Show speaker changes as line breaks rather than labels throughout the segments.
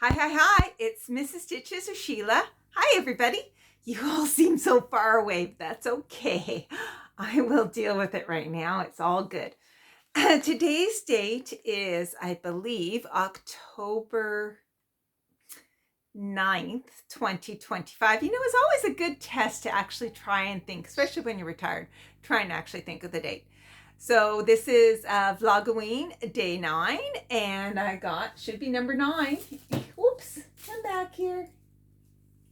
Hi, it's Mrs. Stitches or Sheila. Hi, everybody. You all seem so far away, but that's okay. I will deal with it right now. It's all good. Today's date is, I believe, October 9th, 2025. You know, it's always a good test to actually try and think, especially when you're retired, try and actually think of the date. So this is Vlog-O-Ween day 9, and should be number 9. Whoops, come back here.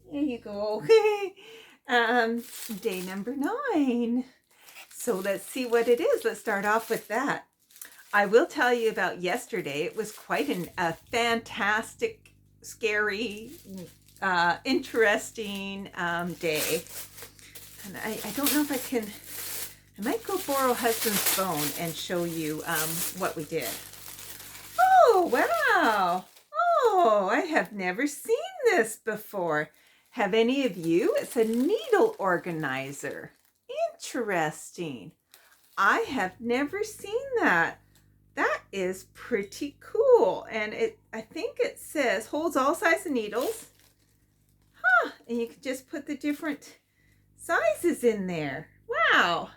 There you go. Day number 9. So let's see what it is. Let's start off with that. I will tell you about yesterday. It was quite a fantastic, scary, interesting day. And I don't know if I might go borrow husband's phone and show you what we did. Oh, wow. Oh, I have never seen this before. Have any of you? It's a needle organizer. Interesting. I have never seen that. That is pretty cool. And I think it says holds all sizes of needles. Huh. And you can just put the different sizes in there. Wow.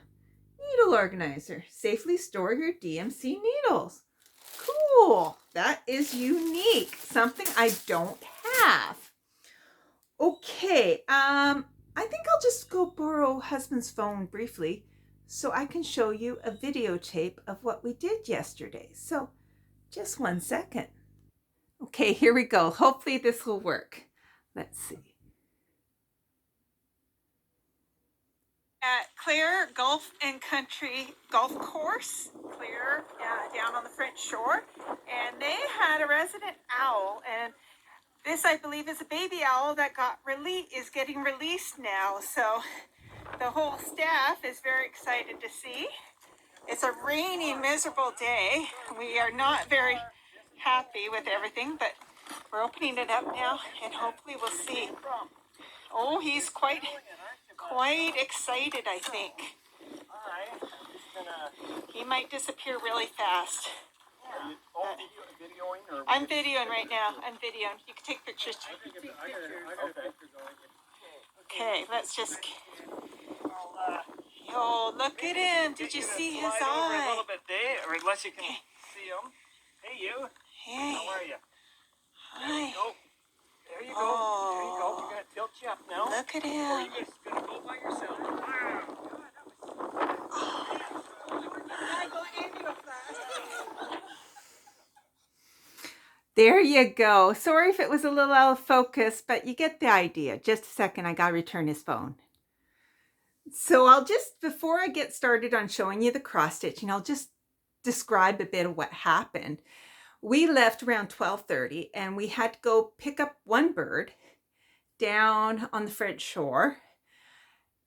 Needle organizer. Safely store your DMC needles. Cool. That is unique. Something I don't have. Okay. I think I'll just go borrow husband's phone briefly so I can show you a videotape of what we did yesterday. So just 1 second. Okay, here we go. Hopefully this will work. Let's see. At Clare Golf and Country Golf Course, Clare, down on the French shore, and they had a resident owl, and this, I believe, is a baby owl that is getting released now. So the whole staff is very excited to see. It's a rainy, miserable day. We are not very happy with everything, but we're opening it up now, and hopefully we'll see. Oh, he's quite excited, I think. He might disappear really fast. I'm videoing right now. You can take pictures. Okay, let's just. Oh, look at him! Did you see his eye?
A little bit there, or unless you can see him. Hey, you.
Hey.
How are you?
Hi.
There you go. There you go.
Oh.
There you go. You're gonna tilt you up now.
Look at
Or
him.
you're just gonna go by yourself. Wow.
There you go. Sorry if it was a little out of focus, but you get the idea. Just a second, I gotta return his phone. So before I get started on showing you the cross stitching, I'll just describe a bit of what happened. We left around 12:30 and we had to go pick up one bird down on the French shore.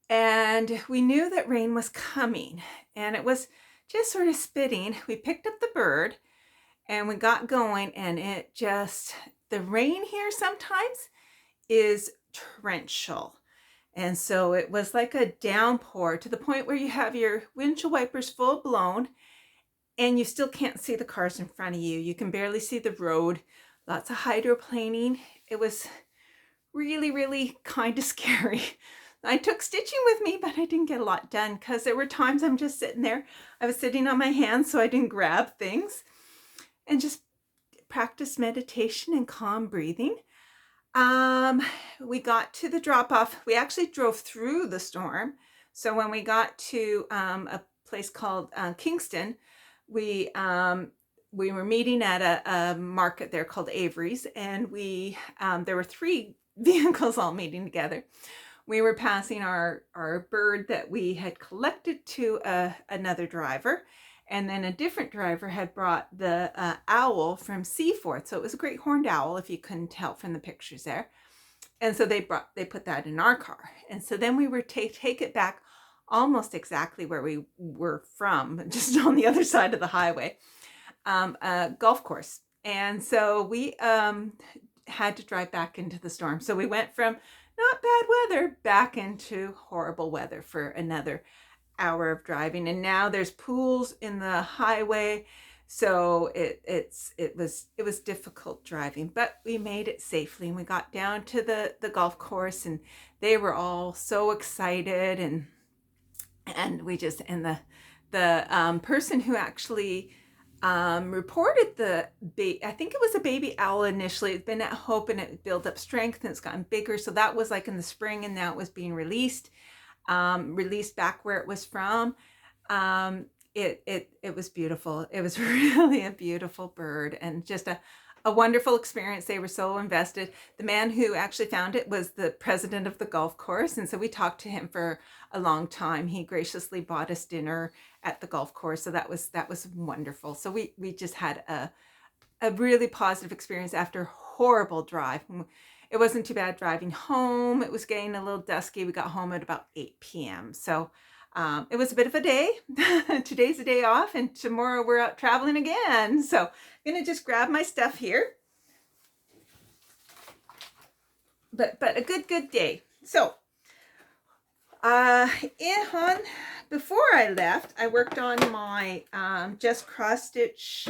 And we knew that rain was coming and it was just sort of spitting. We picked up the bird and we got going, and the rain here sometimes is torrential. And so it was like a downpour to the point where you have your windshield wipers full blown and you still can't see the cars in front of you. You can barely see the road. Lots of hydroplaning. It was really, really kind of scary. I took stitching with me, but I didn't get a lot done because there were times I'm just sitting there. I was sitting on my hands so I didn't grab things, and just practice meditation and calm breathing. We got to the drop-off. We actually drove through the storm. So when we got to a place called Kingston, we were meeting at a market there called Avery's, and there were 3 vehicles all meeting together. We were passing our bird that we had collected to another driver, and then a different driver had brought the owl from Seaforth. So it was a great horned owl, if you couldn't tell from the pictures there. And so they put that in our car. And so then we were take it back almost exactly where we were from, just on the other side of the highway, a golf course. And so we had to drive back into the storm. So we went from not bad weather back into horrible weather for another hour of driving. And now there's pools in the highway. So it was difficult driving, but we made it safely, and we got down to the golf course, and they were all so excited, and we just, and the person who actually reported I think it was a baby owl initially. It's been at Hope, and it built up strength, and it's gotten bigger. So that was like in the spring, and now it was being released back where it was from. It was beautiful. It was really a beautiful bird, and just a wonderful experience. They were so invested. The man who actually found it was the president of the golf course, and so we talked to him for a long time. He graciously bought us dinner at the golf course, so that was wonderful. So we just had a really positive experience after a horrible drive. It wasn't too bad driving home. It was getting a little dusky. We got home at about 8 p.m. So it was a bit of a day. Today's a day off, and tomorrow we're out traveling again. So I'm gonna just grab my stuff here. But a good day. So before I left, I worked on my just cross stitch.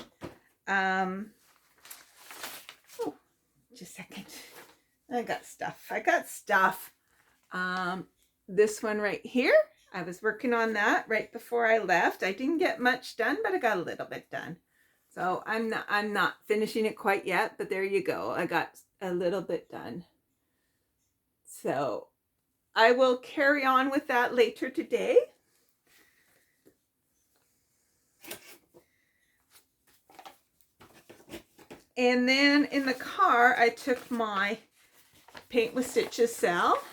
Oh, just a second. I got stuff. This one right here. I was working on that right before I left. I didn't get much done, but I got a little bit done. So I'm not finishing it quite yet, but there you go. I got a little bit done. So I will carry on with that later today. And then in the car, I took my Paint with Stitches cell,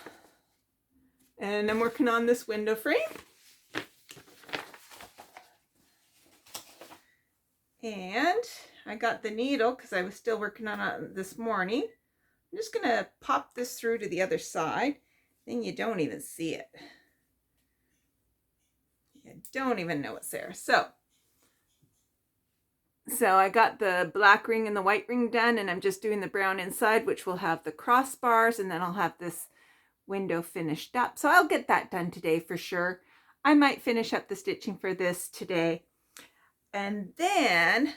and I'm working on this window frame. And I got the needle because I was still working on it this morning. I'm just going to pop this through to the other side. Then you don't even see it. You don't even know it's there. So I got the black ring and the white ring done, and I'm just doing the brown inside, which will have the crossbars, and then I'll have this window finished up. So I'll get that done today for sure. I might finish up the stitching for this today. And then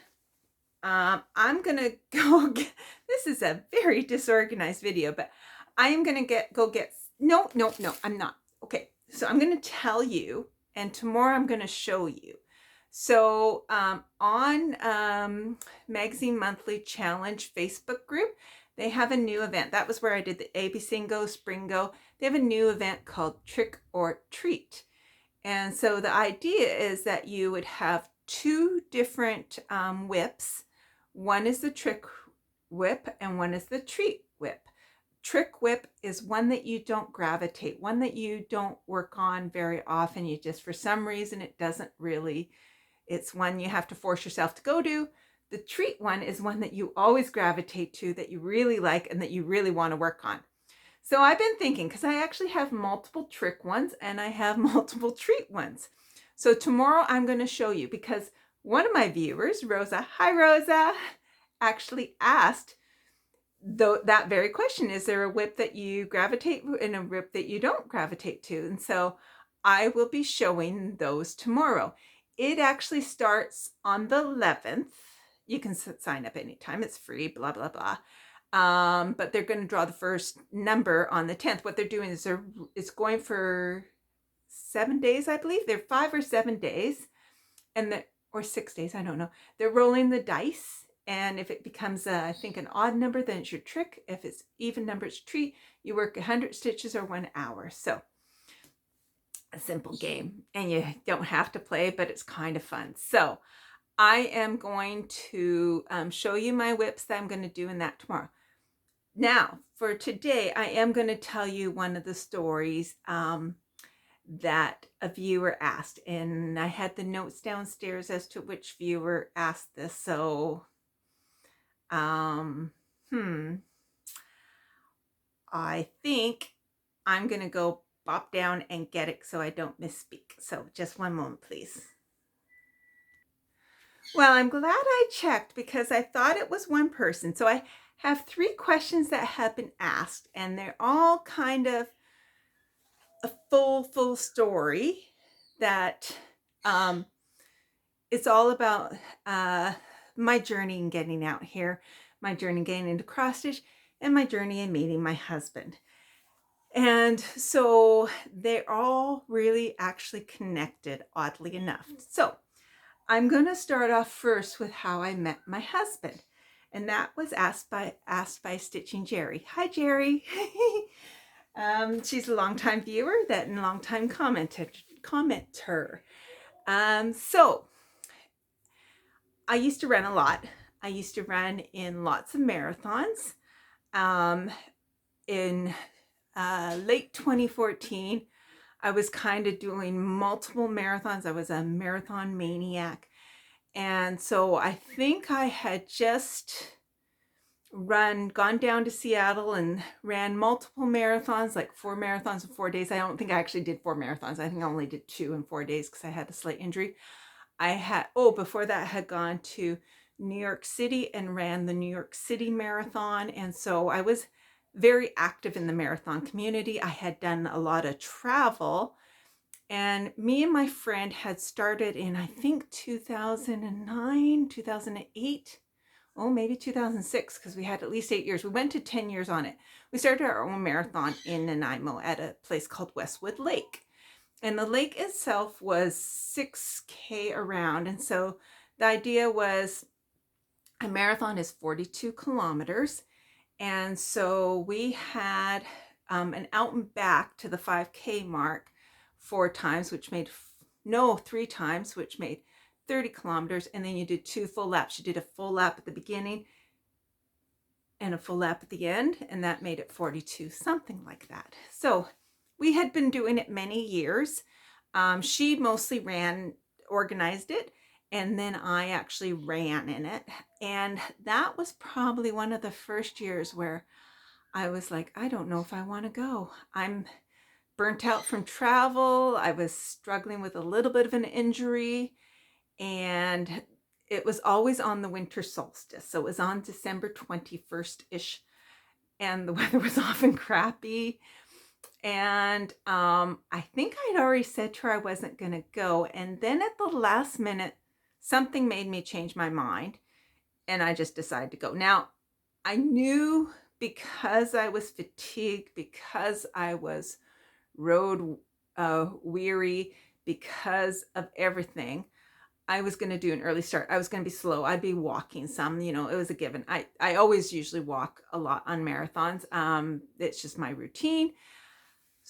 I'm gonna go get, this is a very disorganized video, but I am gonna no, I'm not. Okay, so I'm gonna tell you, and tomorrow I'm gonna show you. So on Magazine Monthly Challenge Facebook group, they have a new event. That was where I did the ABC Go, Spring Go. They have a new event called Trick or Treat. And so the idea is that you would have two different whips. One is the trick whip and one is the treat whip. Trick whip is one that you don't gravitate, one that you don't work on very often. You just, for some reason, it doesn't really, it's one you have to force yourself to go to. The treat one is one that you always gravitate to, that you really like and that you really want to work on. So I've been thinking, because I actually have multiple trick ones and I have multiple treat ones. So tomorrow I'm going to show you, because one of my viewers, Rosa, hi Rosa, actually asked that very question. Is there a whip that you gravitate and a whip that you don't gravitate to? And so I will be showing those tomorrow. It actually starts on the 11th. You can sign up anytime. It's free, blah, blah, blah. But they're going to draw the first number on the 10th. What they're doing is it's going for 7 days, I believe. They're 5 or 7 days, or 6 days, I don't know. They're rolling the dice, and if it becomes, I think, an odd number, then it's your trick. If it's even number, it's treat. You work 100 stitches or 1 hour. So a simple game, and you don't have to play, but it's kind of fun. So I am going to show you my whips that I'm going to do in that tomorrow. Now, for today, I am going to tell you one of the stories that a viewer asked, and I had the notes downstairs as to which viewer asked this. So, I think I'm going to go bop down and get it so I don't misspeak. So just one moment, please. Well, I'm glad I checked, because I thought it was one person. So I have 3 questions that have been asked, and they're all kind of a full story that it's all about my journey in getting out here, my journey getting into cross stitch, and my journey in meeting my husband. And so they're all really actually connected, oddly enough. So I'm going to start off first with how I met my husband. And that was asked by Stitching Jerry. Hi, Jerry. She's a longtime viewer and longtime commenter. So I used to run a lot. I used to run in lots of marathons. In late 2014, I was kind of doing multiple marathons. I was a marathon maniac. And so I think I had just gone down to Seattle and ran multiple marathons, like 4 marathons in 4 days. I don't think I actually did 4 marathons. I think I only did 2 in 4 days because I had a slight injury. Before that I had gone to New York City and ran the New York City Marathon. And so I was very active in the marathon community. I had done a lot of travel, and me and my friend had started in, I think, 2009, 2008, maybe 2006, because we had at least 8 years. We went to 10 years on it. We started our own marathon in Nanaimo at a place called Westwood Lake. And the lake itself was 6K around. And so the idea was a marathon is 42 kilometers. And so we had an out and back to the 5K mark 3 times, which made 30 kilometers. And then you did 2 full laps. You did a full lap at the beginning and a full lap at the end. And that made it 42, something like that. So we had been doing it many years. She mostly organized it, and then I actually ran in it. And that was probably one of the first years where I was like, I don't know if I want to go. I'm burnt out from travel. I was struggling with a little bit of an injury, and it was always on the winter solstice. So it was on December 21st-ish, and the weather was often crappy. And I think I'd already said to her I wasn't going to go. And then at the last minute, something made me change my mind, and I just decided to go. Now, I knew, because I was fatigued, because I was road weary, because of everything, I was going to do an early start. I was going to be slow. I'd be walking some, it was a given. I always usually walk a lot on marathons. It's just my routine.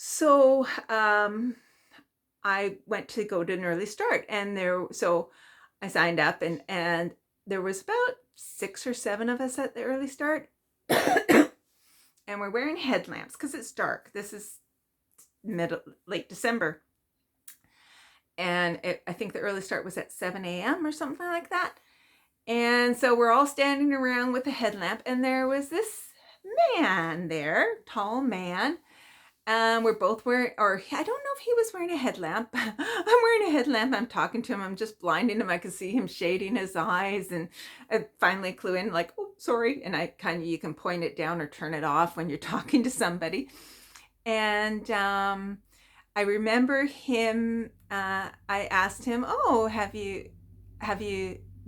So I went to go to an early start, and so I signed up, and there was about 6 or 7 of us at the early start. And we're wearing headlamps because it's dark. This is late December. And I think the early start was at 7 a.m. or something like that. And so we're all standing around with a headlamp, and there was this man there, tall man. We're both wearing, or I don't know if he was wearing a headlamp. I'm wearing a headlamp. I'm talking to him. I'm just blinding him. I could see him shading his eyes, and I finally clue in, like, oh, sorry. And you can point it down or turn it off when you're talking to somebody. And I remember him. I asked him, "Oh, have you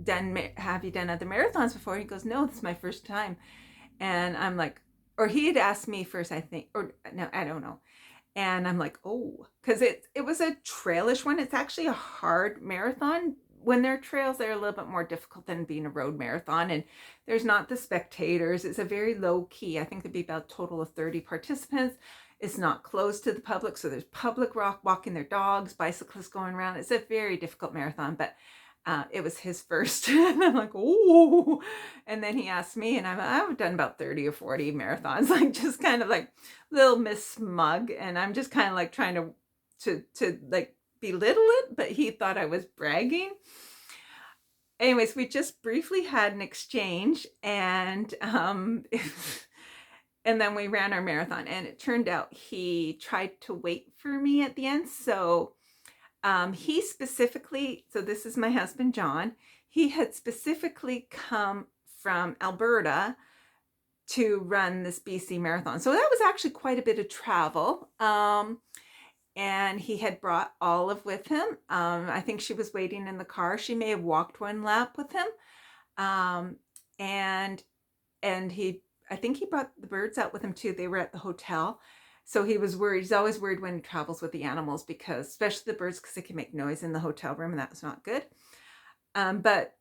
done other marathons before?" He goes, "No, this is my first time." And I'm like, or he had asked me first, I think, or no, I don't know. And I'm like, oh, because it was a trailish one. It's actually a hard marathon. When they're trails, they're a little bit more difficult than being a road marathon. And there's not the spectators. It's a very low key. I think there'd be about a total of 30 participants. It's not closed to the public. So there's public walking their dogs, bicyclists going around. It's a very difficult marathon, but it was his first. And I'm like, oh. And then he asked me, and I've done about 30 or 40 marathons, like just kind of like little Miss Smug. And I'm just kind of like trying to like belittle it, but he thought I was bragging. Anyways, we just briefly had an exchange, and and then we ran our marathon, and it turned out he tried to wait for me at the end. So he specifically, so this is my husband, John. He had specifically come from Alberta to run this BC marathon. So that was actually quite a bit of travel. and he had brought Olive with him. I think she was waiting in the car. She may have walked one lap with him. Um, and he, I think he brought the birds out with him too. They were at the hotel. So he was worried. He's always worried when he travels with the animals, because especially the birds, because they can make noise in the hotel room, and that was not good. But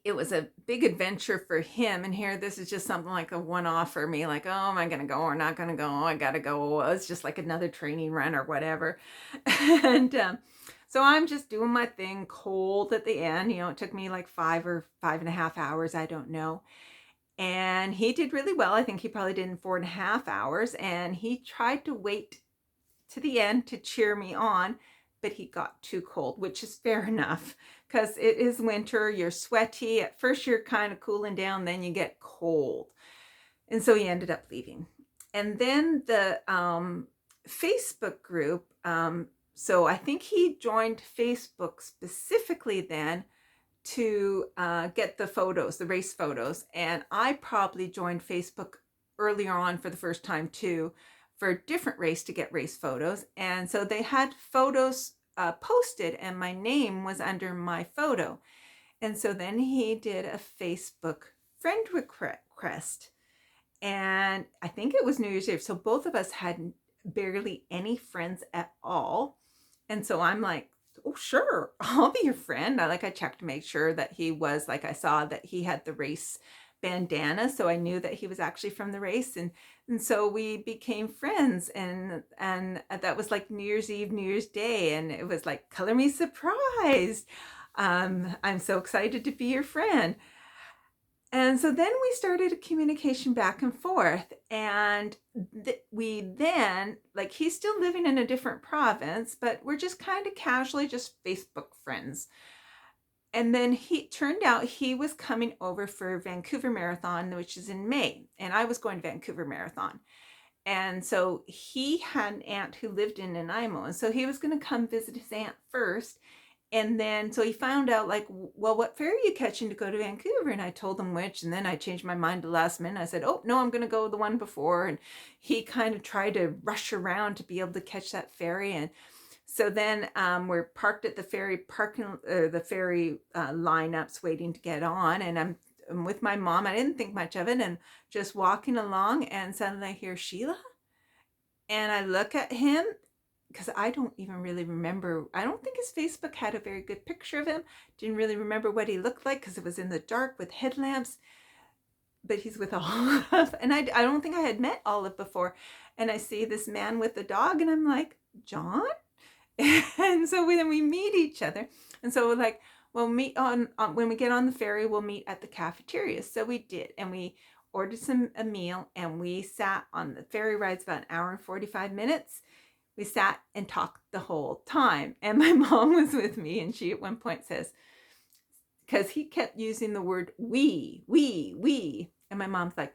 it was a big adventure for him. And here, this is just something like a one-off for me. Like, oh, am I going to go or not going to go? I got to go. It's just like another training run or whatever. And so I'm just doing my thing, cold at the end. You know, it took me like 5.5 hours. I don't know. And he did really well. I think he probably did in 4.5 hours. And he tried to wait to the end to cheer me on, but he got too cold, which is fair enough, because it is winter. You're sweaty. At first, you're kind of cooling down, then you get cold. And so he ended up leaving. And then the Facebook group, so I think he joined Facebook specifically then to get the photos, the race photos. And I probably joined Facebook earlier on for the first time too, for a different race, to get race photos. And so they had photos posted, and my name was under my photo. And so then he did a Facebook friend request. And I think it was New Year's Eve. So both of us had barely any friends at all. And so I'm like, oh, sure, I'll be your friend. I checked to make sure that he was, like, I saw that he had the race bandana, so I knew that he was actually from the race. And so we became friends. And that was like New Year's Eve, New Year's Day. And it was like, color me surprised. I'm so excited to be your friend. And so then we started a communication back and forth. And we then, like, he's still living in a different province, but we're just kind of casually just Facebook friends. And then he turned out he was coming over for Vancouver Marathon, which is in May. And I was going to Vancouver Marathon. And so he had an aunt who lived in Nanaimo. And so he was going to come visit his aunt first. And then, so he found out, like, well, what ferry are you catching to go to Vancouver? And I told him which, and then I changed my mind the last minute. I said, oh, no, I'm going to go the one before. And he kind of tried to rush around to be able to catch that ferry. And so then we're parked at the ferry lineups waiting to get on. And I'm with my mom. I didn't think much of it, and just walking along, and suddenly I hear Sheila. And I look at him, because I don't even really remember. I don't think his Facebook had a very good picture of him. Didn't really remember what he looked like, because it was in the dark with headlamps. But he's with Olive. And I don't think I had met Olive before. And I see this man with the dog, and I'm like, John? And so then we meet each other. And so we're like, we'll meet on when we get on the ferry, we'll meet at the cafeteria. So we did. And we ordered a meal, and we sat on the ferry rides about an hour and 45 minutes. We sat and talked the whole time. And my mom was with me, and she at one point says, because he kept using the word we. And my mom's like,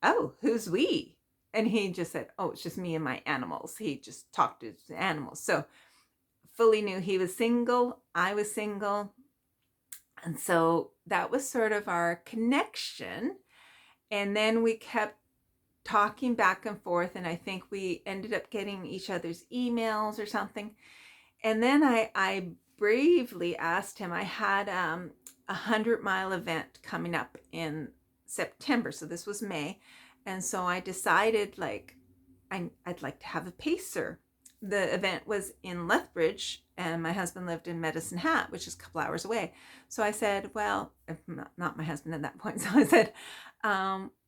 oh, who's we? And he just said, oh, it's just me and my animals. He just talked to his animals. So fully knew he was single. I was single. And so that was sort of our connection. And then we kept talking back and forth, and I think we ended up getting each other's emails or something. And then I bravely asked him. I had a 100-mile event coming up in September, so this was May. And so I decided, like, I'd like to have a pacer. The event was in Lethbridge, and my husband lived in Medicine Hat, which is a couple hours away. So I said, well, not my husband at that point. So I said,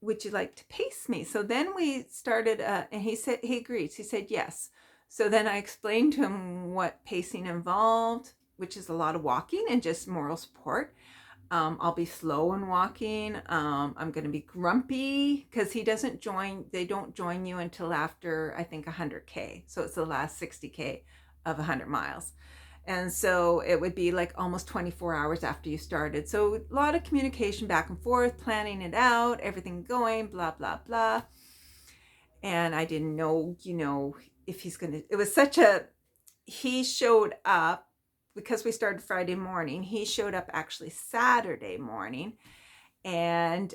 would you like to pace me? So then we started, and he said, he agreed. He said, yes. So then I explained to him what pacing involved, which is a lot of walking and just moral support. I'll be slow in walking. I'm going to be grumpy, because they don't join you until after, I think, 100K. So it's the last 60K of 100 miles. And so it would be like almost 24 hours after you started. So a lot of communication back and forth, planning it out, everything going, blah, blah, blah. And I didn't know, if he's going to, it was he showed up, because we started Friday morning. He showed up actually Saturday morning. And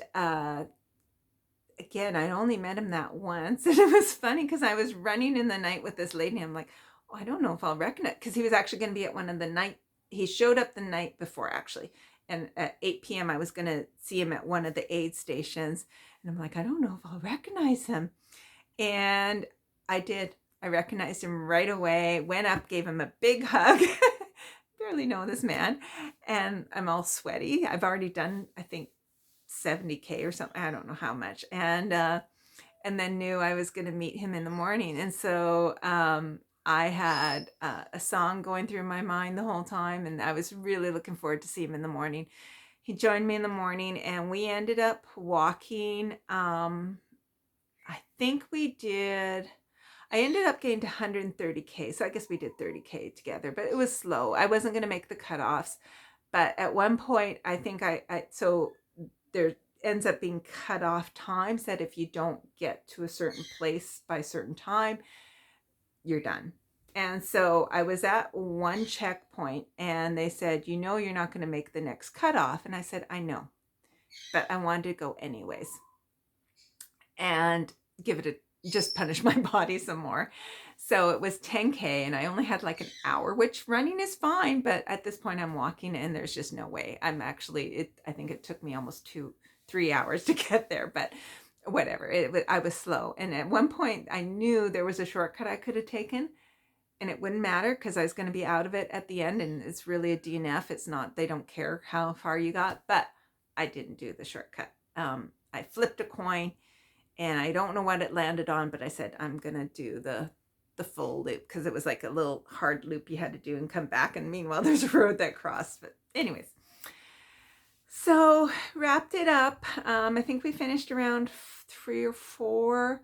again. I'd only met him that once. And it was funny because I was running in the night with this lady. And I'm like, oh, I don't know if I'll recognize, because he was actually going to be at one of the night. He showed up the night before, actually. And at 8 p.m., I was going to see him at one of the aid stations. And I'm like, I don't know if I'll recognize him. And I did. I recognized him right away, went up, gave him a big hug. Barely know this man. And I'm all sweaty. I've already done, I think, 70K or something. I don't know how much. And then knew I was going to meet him in the morning. And so I had a song going through my mind the whole time. And I was really looking forward to see him in the morning. He joined me in the morning and we ended up walking. I think I ended up getting to 130K. So I guess we did 30K together, but it was slow. I wasn't going to make the cutoffs. But at one point, I think so there ends up being cutoff times that if you don't get to a certain place by a certain time, you're done. And so I was at one checkpoint and they said, you're not going to make the next cutoff. And I said, I know, but I wanted to go anyways and just punish my body some more. So it was 10K and I only had like an hour, which running is fine. But at this point I'm walking and there's just no way. I think it took me almost 3 hours to get there, but whatever. I was slow. And at one point I knew there was a shortcut I could have taken and it wouldn't matter because I was going to be out of it at the end. And it's really a DNF. It's not, they don't care how far you got, but I didn't do the shortcut. I flipped a coin and I don't know what it landed on, but I said, I'm going to do the full loop because it was like a little hard loop you had to do and come back. And meanwhile, there's a road that crossed. But anyways, so wrapped it up. I think we finished around 3 or 4.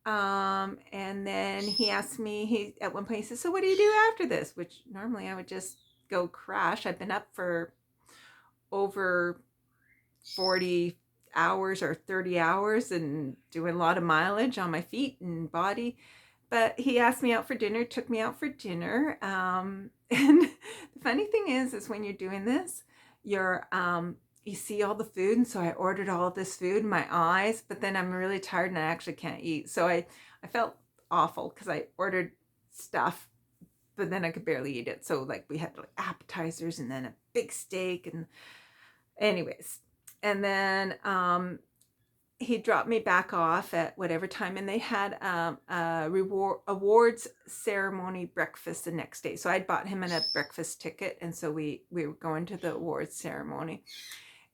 And then he asked me, at one point he said, so what do you do after this? Which normally I would just go crash. I've been up for over 40 hours or 30 hours and doing a lot of mileage on my feet and body. But he asked me out for dinner, took me out for dinner. And the funny thing is when you're doing this, you see all the food. And so I ordered all of this food in my eyes, but then I'm really tired and I actually can't eat. So I felt awful because I ordered stuff, but then I could barely eat it. So like we had like appetizers and then a big steak and anyways. And then he dropped me back off at whatever time, and they had a awards ceremony breakfast the next day. So I'd bought him a breakfast ticket, and so we were going to the awards ceremony.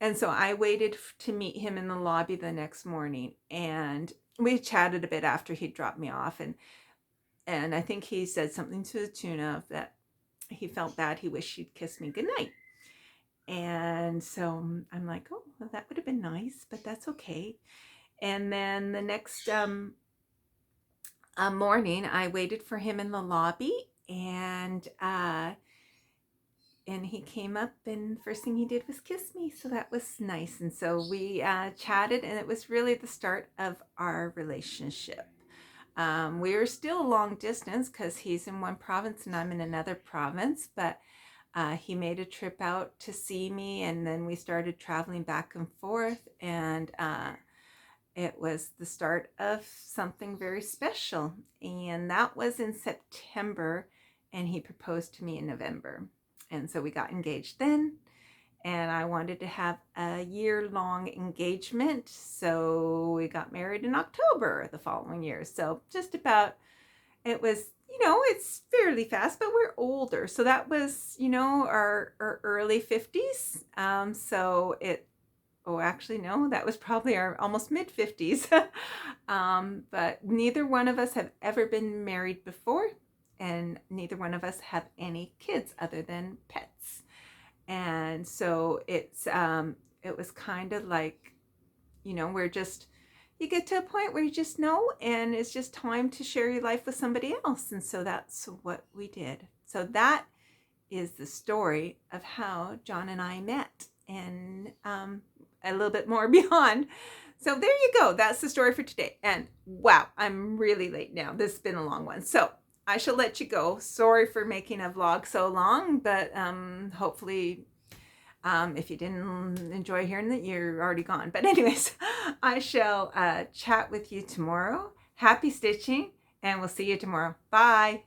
And so I waited to meet him in the lobby the next morning, and we chatted a bit after he dropped me off, and I think he said something to the tune of that he felt bad, he wished he'd kiss me goodnight. And so I'm like, oh, well, that would have been nice, but that's okay. And then the next morning, I waited for him in the lobby, and he came up, and first thing he did was kiss me. So that was nice. And so we chatted, and it was really the start of our relationship. We were still long distance because he's in one province and I'm in another province, but he made a trip out to see me, and then we started traveling back and forth, and it was the start of something very special. And that was in September, and he proposed to me in November. And so we got engaged then, and I wanted to have a year-long engagement, so we got married in October the following year. So just about, it was, it's fairly fast, but we're older. So that was, our early 50s. Actually, no, that was probably our almost mid 50s. But neither one of us have ever been married before, and neither one of us have any kids other than pets. And so it was kind of like, you get to a point where you just know, and it's just time to share your life with somebody else. And so that's what we did. So that is the story of how John and I met, and a little bit more beyond. So there you go. That's the story for today. And wow, I'm really late now. This has been a long one. So I shall let you go. Sorry for making a vlog so long, but hopefully If you didn't enjoy hearing that, you're already gone. But anyways, I shall chat with you tomorrow. Happy stitching, and we'll see you tomorrow. Bye.